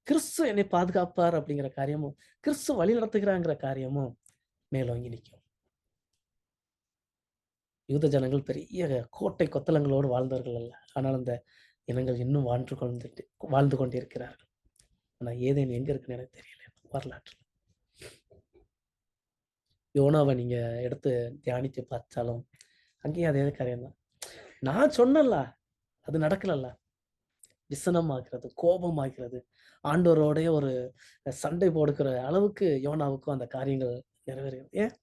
கிறிஸ்து என்னை பாதுகாப்பார் அப்படிங்கிற காரியமும், கிறிஸ்து வழி நடத்துகிறாங்கிற காரியமும் மேலோங்கி நிக்கும். யூத ஜனங்கள் பெரிய கோட்டை கொத்தளங்களோடு வாழ்ந்தவர்கள் அல்ல. ஆனால் அந்த இனங்கள் இன்னும் வாழ்ந்து கொண்டிருக்கிறார்கள். ஆனா ஏதேன் எங்க இருக்குன்னு எனக்கு தெரியல வரலாற்றுல. யோனாவை நீங்க எடுத்து தியானித்து பார்த்தாலும் அங்கேயும் அதே காரியம் தான். நான் சொன்னேன்ல, அது நடக்கலல்ல. விசனமாகிறது, கோபமாகிறது, ஆண்டவரோடைய ஒரு சண்டை போடுக்கிற அளவுக்கு யோனாவுக்கும் அந்த காரியங்கள் நிறைவேறுகிறது. ஏன்?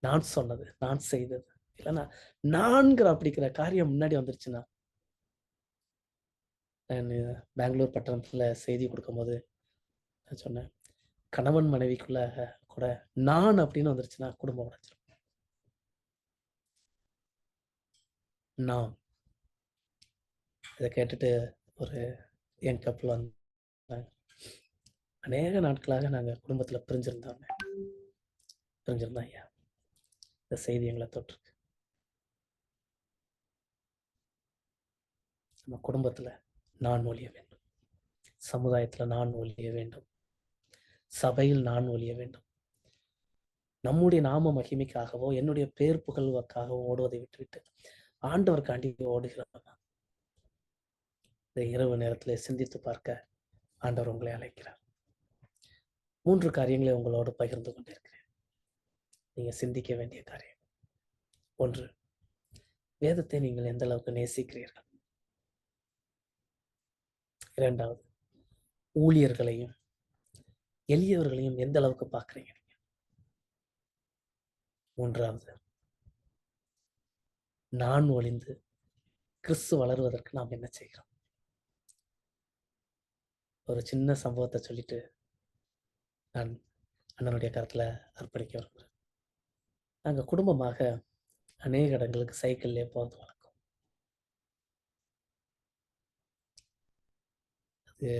நான் சொன்னது, நான் செய்தது. இல்லைன்னா நான்கிற அப்படிங்கிற காரியம் முன்னாடி வந்துருச்சுன்னா, நான் பெங்களூர் பட்டணத்துல செய்தி கொடுக்கும்போது நான் சொன்னேன், கணவன் மனைவிக்குள்ள கூட நான் அப்படின்னு வந்துருச்சுன்னா குடும்பம் உடைச்சிடும். நான் இதை கேட்டுட்டு ஒரு என் கப்பல் வந்தாங்க. அநேக நாட்களாக நாங்க குடும்பத்துல பிரிஞ்சிருந்தோம். ஐயா, இந்த செய்தி எங்களை தொற்றுருக்கு. நம்ம குடும்பத்துல நான் ஒழிய வேண்டும், சமுதாயத்துல நான் ஒழிய வேண்டும், சபையில் நான் ஒழிய வேண்டும். நம்முடைய நாம மகிமைக்காகவோ என்னுடைய பேர் புகழ்வுக்காகவோ ஓடுவதை விட்டுவிட்டு ஆண்டவருக்காண்டி ஓடுகிறோம். இந்த இரவு நேரத்துல சிந்தித்து பார்க்க ஆண்டவர் உங்களை அழைக்கிறார். 3 காரியங்களை உங்களோடு பகிர்ந்து கொண்டிருக்கிறேன். நீங்க சிந்திக்க வேண்டிய காரியம். 1, வேதத்தை நீங்கள் எந்த அளவுக்கு நேசிக்கிறீர்கள். 2வது, ஊழியர்களையும் எளியவர்களையும் எந்த அளவுக்கு பார்க்குறீங்க. 3வது, நான் ஒளிந்து கிறிஸ்து வளருவதற்கு நாம் என்ன செய்கிறோம். ஒரு சின்ன சம்பவத்தை சொல்லிட்டு நான் அண்ணனுடைய கருத்துல அர்ப்பணிக்க விரும்புகிறேன். நாங்கள் குடும்பமாக அநேக இடங்களுக்கு சைக்கிள்லேயே போகிறது வழக்கம். அது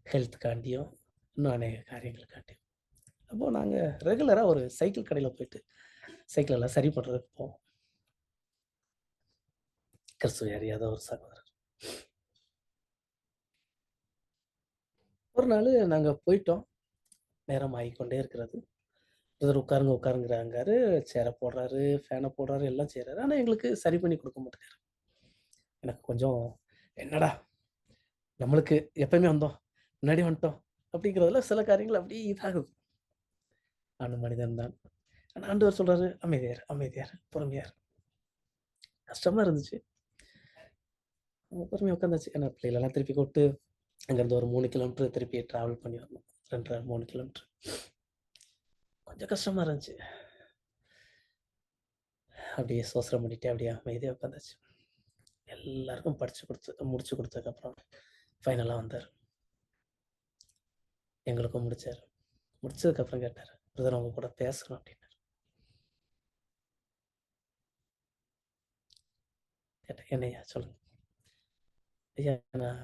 ஹெல்த்துக்காண்டியும் இன்னும் அநேக காரியங்களுக்காண்டியும். அப்போது நாங்கள் ரெகுலராக ஒரு சைக்கிள் கடையில் போயிட்டு சைக்கிள் எல்லாம் சரி பண்ணுறதுக்கு போவோம். கிறிஸ்துவை அறியாத ஒரு சகோதரர். ஒரு நாள் நாங்கள் போயிட்டோம். நேரம் ஆகிக்கொண்டே இருக்கிறது. பிரதர் உட்காருங்கிறாங்காரு. சேரை போடுறாரு, ஃபேனை போடுறாரு, எல்லாம் செய்கிறாரு. ஆனால் எங்களுக்கு சரி பண்ணி கொடுக்க மாட்டேங்கிறாரு. எனக்கு கொஞ்சம் என்னடா நம்மளுக்கு எப்பயுமே வந்தோம், முன்னாடி வந்துட்டோம் அப்படிங்கிறதுல சில காரியங்கள் அப்படியே இதாகுது. நானும் மனிதன் தான். ஆனால் ஆண்டவர் சொல்றாரு, அமைதியார், பொறுமையார். கஷ்டமா இருந்துச்சு. பொறுமையாக உட்காந்தாச்சு. ஏன்னா பிள்ளைகளெல்லாம் திருப்பி கூப்பிட்டு அங்கேருந்து ஒரு 3 கிலோமீட்டர் திருப்பி ட்ராவல் பண்ணி வரணும். 2, 3 கிலோமீட்டர். கொஞ்சம் கஷ்டமா இருந்துச்சு. அப்படியே சோசனம் பண்ணிட்டு அப்படியே அமைதியாக உட்காந்தாச்சு. எல்லாருக்கும் முடிச்சு கொடுத்ததுக்கப்புறம் ஃபைனலாக வந்தார். எங்களுக்கும் முடிச்சார். முடிச்சதுக்கப்புறம் கேட்டார், பிரதர் அவங்க கூட பேசணும் அப்படின்னாரு. கேட்டேன், என்னையா சொல்லுங்க. ஐயா, நான்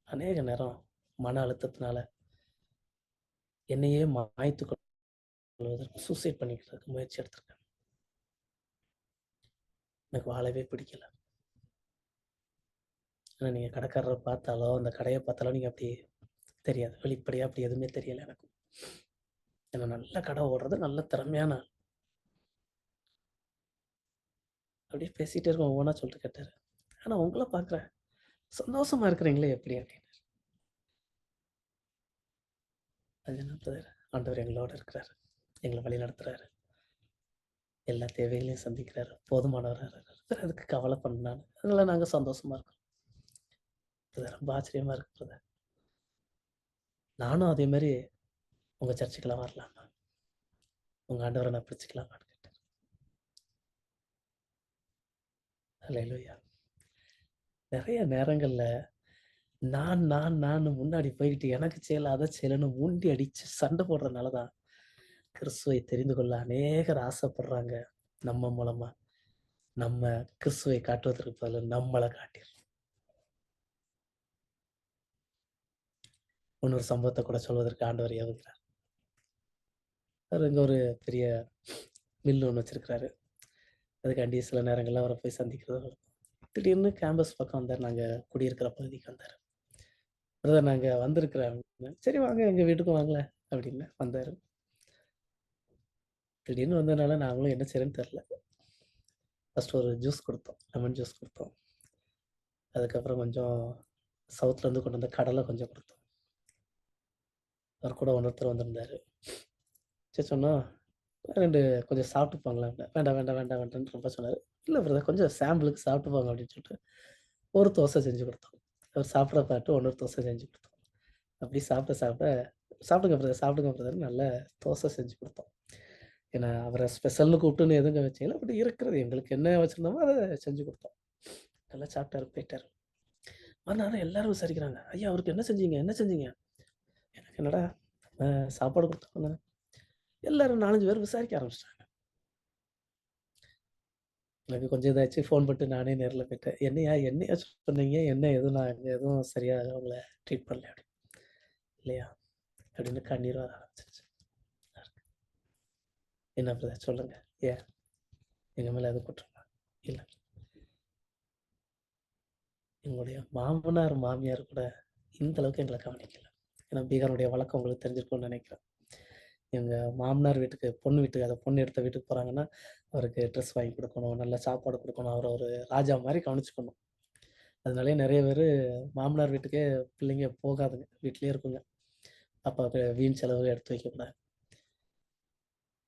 அநேக நேரம் மன அழுத்தத்தினால என்னையே மாய்த்து கொள்வதற்கு சூசைட் பண்ணிக்கிறதுக்கு முயற்சி எடுத்திருக்கேன். எனக்கு வாழவே பிடிக்கல. ஆனால் நீங்கள் கடைக்காரரை பார்த்தாலோ அந்த கடையை பார்த்தாலோ நீங்கள் அப்படி தெரியாது, வெளிப்படையாக அப்படி எதுவுமே தெரியலை எனக்கு. ஏன்னா நல்ல கடை ஓடுறது நல்ல திறமையான ஆள். அப்படியே பேசிகிட்டே இருக்கோம். ஒவ்வொன்றா சொல்லிட்டு கேட்டார், ஆனால் உங்களை பார்க்குறேன் சந்தோஷமா இருக்கிறீங்களே எப்படி அப்படின்னு. அது என்ன பிரதர், ஆண்டவர் எங்களோட இருக்கிறாரு, எங்களை வழி நடத்துறாரு, எல்லா தேவைகளையும் சந்திக்கிறாரு, போதுமானவராக இருக்கிறார். அதுக்கு கவலை பண்ணான்னு அதனால நாங்கள் சந்தோஷமா இருக்கோம். பிரதர் ரொம்ப ஆச்சரியமா இருக்கு பிரதர். நானும் அதே மாதிரி உங்க சர்ச்சுக்கெல்லாம் வரலாமா, உங்க ஆண்டவரை நான் பிடிச்சிக்கலாமான்னு கேட்டேன். அல்லேலூயா. நிறைய நேரங்கள்ல நான் முன்னாடி போய்கிட்டு எனக்கு செய்யல, அதை செய்யலன்னு மூண்டி அடிச்சு சண்டை போடுறதுனால தான் கிறிஸ்துவை தெரிந்து கொள்ள அநேகர் ஆசைப்படுறாங்க. நம்ம மூலமா நம்ம கிறிஸ்துவை காட்டுவதற்கு பதிலா நம்மளை காட்டிடுறோம். இன்னொரு சம்பவத்தை கூட சொல்வதற்கு ஆண்டவர் ஏவுகிறார். அவர் இங்க ஒரு பெரிய மில் ஒன்று வச்சிருக்கிறாரு. அதுக்காண்டி சில நேரங்கள்ல அவரை போய் சந்திக்கிறது வழக்கம். திடீர்னு கேம்பஸ் பக்கம் வந்தார். நாங்க குடியிருக்கிற பகுதிக்கு வந்தாரு. பிரதர் நாங்க வந்திருக்கிறேன் அப்படின்னேன். சரி வாங்க எங்க வீட்டுக்கும் வாங்களேன் அப்படின்னு வந்தாரு. திடீர்னு வந்ததுனால நாங்களும் என்ன செய்யறேன்னு தெரியல. ஃபர்ஸ்ட் ஒரு ஜூஸ் கொடுத்தோம், லெமன் ஜூஸ் கொடுத்தோம். அதுக்கப்புறம் கொஞ்சம் சவுத்துல இருந்து கொண்டு வந்த கடலை கொஞ்சம் கொடுத்தோம். அவர் கூட இன்னொருத்தர் வந்திருந்தாரு. சரி சொன்னோம், 2 கொஞ்சம் சாப்பிட்டு போங்களேன் அப்படின்னேன். வேண்டாம் வேண்டாம் வேண்டாம் வேண்டாம்னு ரொம்ப சொன்னாரு. இல்லை பிரதர் கொஞ்சம் சாம்பிளுக்கு சாப்பிட்டு போங்க அப்படின்னு சொல்லிட்டு ஒரு தோசை செஞ்சு கொடுத்தோம். அவர் சாப்பிட பார்த்து இன்னொரு தோசை செஞ்சு கொடுத்தோம். அப்படி சாப்பிட சாப்பிட சாப்பிடுங்க பிரதர் நல்ல தோசை செஞ்சு கொடுத்தோம். ஏன்னா அவரை ஸ்பெஷல்னு கூப்பிட்டுன்னு எதுங்க வச்சீங்களா, பட் இருக்கிறது எங்களுக்கு என்ன வச்சுருந்தோமோ அதை செஞ்சு கொடுத்தோம். நல்லா சாப்பிட்டாரு போயிட்டாரு. மறுநாள் எல்லாரும் விசாரிக்கிறாங்க, ஐயா அவருக்கு என்ன செஞ்சீங்க என்ன செஞ்சீங்க? எனக்கு என்னடா சாப்பாடு கொடுத்தோம் தானே. எல்லாரும் 4-5 பேர் விசாரிக்க ஆரம்பிச்சிட்டாங்க. எனக்கு கொஞ்சம் இதாச்சு, ஃபோன் பண்ணிட்டு நானே நேரில் போயிட்டேன். என்னையா சொன்னீங்க, என்ன எதுவும் நான் அங்கே எதுவும் சரியாக அவங்கள ட்ரீட் பண்ணல அப்படி இல்லையா அப்படின்னு கண்ணீர் வர ஆரம்பிச்சிருச்சு. என்ன பிரதர் சொல்லுங்க, ஏன் எங்கள் மேலே எதுவும் குற்றமா? இல்லை, எங்களுடைய மாமனார் மாமியார் கூட இந்த அளவுக்கு எங்களை கவனிக்கல. ஏன்னா பீகாருடைய வழக்கம் உங்களுக்கு தெரிஞ்சிருக்கும்னு நினைக்கிறேன். எங்கள் மாமனார் வீட்டுக்கு பொண்ணு வீட்டுக்கு அதை பொண்ணு எடுத்த வீட்டுக்கு போகிறாங்கன்னா அவருக்கு ட்ரெஸ் வாங்கி கொடுக்கணும், நல்ல சாப்பாடு கொடுக்கணும், அவரை ஒரு ராஜா மாதிரி கவனிச்சுக்கணும். அதனாலே நிறைய பேர் மாமனார் வீட்டுக்கே பிள்ளைங்க போகாதுங்க, வீட்டிலே இருக்குங்க. அப்பாவுக்கு வீண் செலவு எடுத்து வைக்கக்கூடாது.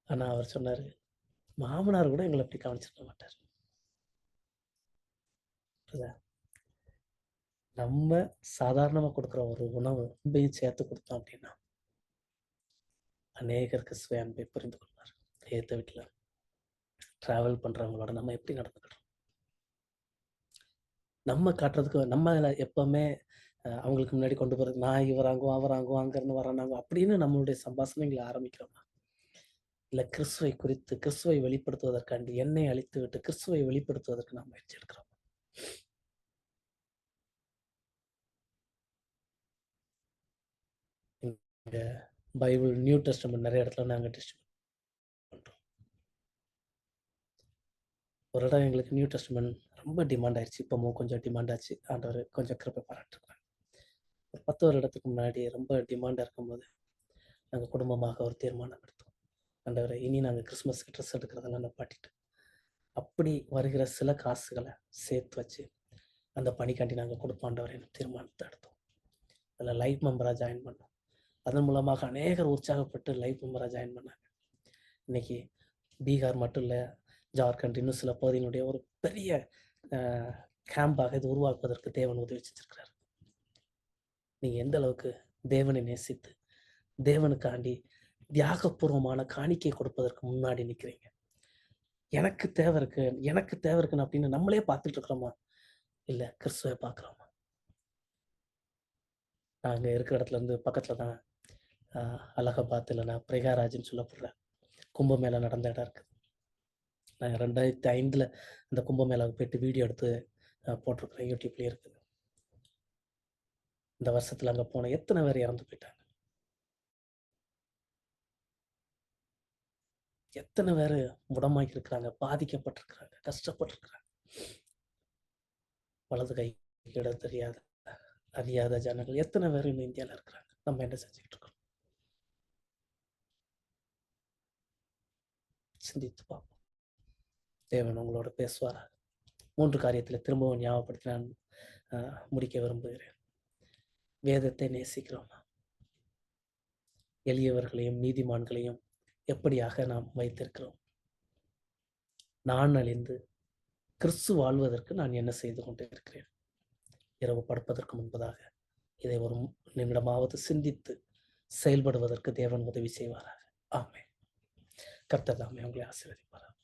ஆனால் அவர் சொன்னார், மாமனார் கூட எங்களை அப்படி கவனிச்சிருக்க மாட்டார். நம்ம சாதாரணமாக கொடுக்குற ஒரு உணவு அன்பையும் சேர்த்து கொடுத்தோம் அப்படின்னா அநேகருக்கு சுய அன்பை புரிந்து கொள்வார். ஏற்ற வீட்டில் ட்ராவல் பண்ணுறவங்களோட நம்ம எப்படி நடந்துக்கிறோம், நம்ம காட்டுறதுக்கு நம்ம எப்பவுமே அவங்களுக்கு முன்னாடி கொண்டு போகிறது நான் இவராங்கும் அவராங்கும் அங்கேருந்து வரானாங்க அப்படின்னு நம்மளுடைய சம்பாஷணைகளை ஆரம்பிக்கிறோமா, இல்லை கிறிஸ்துவை குறித்து கிறிஸ்துவை வெளிப்படுத்துவதற்காண்டி என்னை அழித்து விட்டு கிறிஸ்துவை வெளிப்படுத்துவதற்கு நாம் முயற்சி எடுக்கிறோம். இங்க பைபிள் நியூ டெஸ்டமென்ட் நிறைய இடத்துல நாங்கள் டிஸ்ட்ரிபியூட் பண்ணுறோம். ஒரு இடம் எங்களுக்கு நியூ டெஸ்டமென்ட் ரொம்ப டிமாண்ட் ஆயிடுச்சு. இப்போவும் கொஞ்சம் டிமாண்ட் ஆச்சு. ஆண்டவர் கொஞ்சம் கிருபை பாராட்டுறாங்க. ஒரு 10 வருடத்துக்கு முன்னாடி ரொம்ப டிமாண்டாக இருக்கும்போது நாங்கள் குடும்பமாக ஒரு தீர்மானம் எடுத்தோம். ஆண்டவரை இனி நாங்கள் கிறிஸ்மஸ்க்கு ட்ரெஸ் எடுக்கிறதெல்லாம் நிப்பாட்டிட்டு அப்படி வருகிற சில காசுகளை சேர்த்து வச்சு அந்த பணிக்காண்டி நாங்கள் கொடுப்பாண்டவரை தீர்மானத்தை எடுத்தோம். அதில் லைஃப் மெம்பராக ஜாயின் பண்ணோம். அதன் மூலமாக அநேகர் உற்சாகப்பட்டு லைஃப் மெம்பராக ஜாயின் பண்ணாங்க. இன்னைக்கு பீகார் மட்டும் இல்லை, ஜார்க்கண்ட் இன்னும் சில பகுதியினுடைய ஒரு பெரிய கேம்பாக இது உருவாக்குவதற்கு தேவன் உதவி செஞ்சிருக்கிறார். நீங்கள் எந்த அளவுக்கு தேவனை நேசித்து தேவனுக்காண்டி தியாகபூர்வமான காணிக்கை கொடுப்பதற்கு முன்னாடி நிற்கிறீங்க. எனக்கு தேவை இருக்குன்னு அப்படின்னு நம்மளே பார்த்துட்டு இருக்கிறோமா, இல்லை கிறிஸ்துவை பார்க்குறோமா? நாங்கள் இருக்கிற இடத்துல இருந்து பக்கத்தில் தான் அலகாபாத் இல்லைன்னா பிரயாராஜ்னு சொல்லப்படுற கும்பமேளா நடந்த இடம் இருக்குது. நாங்கள் 2005 அந்த கும்பமேளாவுக்கு போயிட்டு வீடியோ எடுத்து போட்டிருக்கிறேன், யூடியூப்லேயே இருக்குது. இந்த வருஷத்தில் அங்கே போன எத்தனை பேர் இறந்து போயிட்டாங்க, எத்தனை பேர் முடமாக்கி இருக்கிறாங்க, பாதிக்கப்பட்டிருக்கிறாங்க, கஷ்டப்பட்டிருக்கிறாங்க. வலது கை இட தெரியாத அறியாத ஜனங்கள் எத்தனை பேர் இன்னும் இந்தியாவில் இருக்கிறாங்க. நம்ம என்ன செஞ்சுக்கிட்டு இருக்கோம்? சிந்தித்து பார்ப்போம். தேவன் உங்களோட பேசுவாரா? 3 காரியத்தில் திரும்பவும் ஞாபகப்படுத்தி நான் முடிக்க விரும்புகிறேன். வேதத்தை நேசிக்கிறோமா? எளியவர்களையும் நீதிமான்களையும் எப்படியாக நாம் வைத்திருக்கிறோம்? நான் அழிந்து கிறிஸ்து வாழ்வதற்கு நான் என்ன செய்து கொண்டு இருக்கிறேன்? இரவு படுப்பதற்கு முன்பதாக இதை ஒரு நிமிடமாவது சிந்தித்து செயல்படுவதற்கு தேவன் உதவி செய்வாராக. ஆமென். கர்த்தர் தாமே உங்களை ஆசீர்வதிப்பாராக.